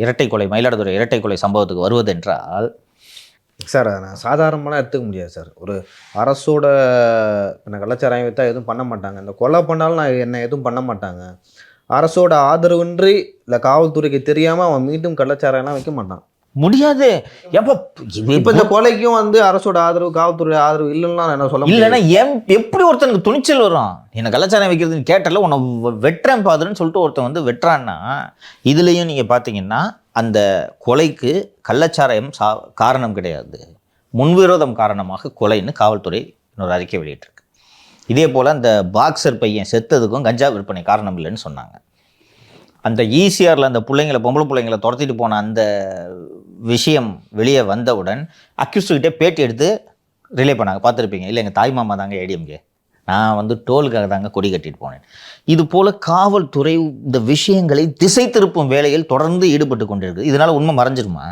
இரட்டை கொலை, மயிலாடுதுறை இரட்டை கொலை சம்பவத்துக்கு வருவதென்றால் சார் நான் சாதாரணமாக எடுத்துக்க முடியாது சார். ஒரு அரசோட கலாச்சாரம் வைத்தா எதுவும் பண்ண மாட்டாங்க. இந்த கொலை பண்ணாலும் நான் என்ன எதுவும் பண்ண மாட்டாங்க. அரசோட ஆதரவின்றி இல்லை காவல்துறைக்கு தெரியாமல் அவன் மீண்டும் கலாச்சாரம்லாம் வைக்க மாட்டான். முடியாது. எப்போ இப்போ இந்த கொலைக்கும் வந்து அரசோட ஆதரவு காவல்துறை ஆதரவு இல்லைன்னா என்ன சொல்ல இல்லைன்னா எப்படி ஒருத்தனுக்கு துணிச்சல் வரும்? என்ன கலாச்சாரம் வைக்கிறதுன்னு கேட்டல உன்னை வெட்டுறேன் பாதுன்னு சொல்லிட்டு ஒருத்தன் வந்து வெட்டுறான்னா, இதுலேயும் நீங்கள் பார்த்தீங்கன்னா அந்த கொலைக்கு கள்ளச்சாராயம் காரணம் கிடையாது, முன்விரோதம் காரணமாக கொலைன்னு காவல்துறை இன்னொரு அறிக்கை வெளியிட்டிருக்கு. இதே போல் அந்த பாக்ஸர் பையன் செத்ததுக்கும் கஞ்சா விற்பனை காரணம் இல்லைன்னு சொன்னாங்க. அந்த ஈசிஆரில் அந்த பிள்ளைங்களை, பொம்பளை பிள்ளைங்களை துரத்திட்டு போன அந்த விஷயம் வெளியே வந்தவுடன் அக்யூஸ்டுக்கிட்டே பேட்டி எடுத்து ரிலே பண்ணாங்க. பார்த்துருப்பீங்க. இல்லை எங்கள் தாய் மாமா தாங்க ஏடிஎம்கே, நான் வந்து டோலுக்காக தாங்க கொடி கட்டிட்டு போனேன். இது போல் காவல்துறை இந்த விஷயங்களை திசை திருப்பும் வேலையில் தொடர்ந்து ஈடுபட்டு கொண்டிருக்கு. இதனால் உண்மை மறைஞ்சிருமா?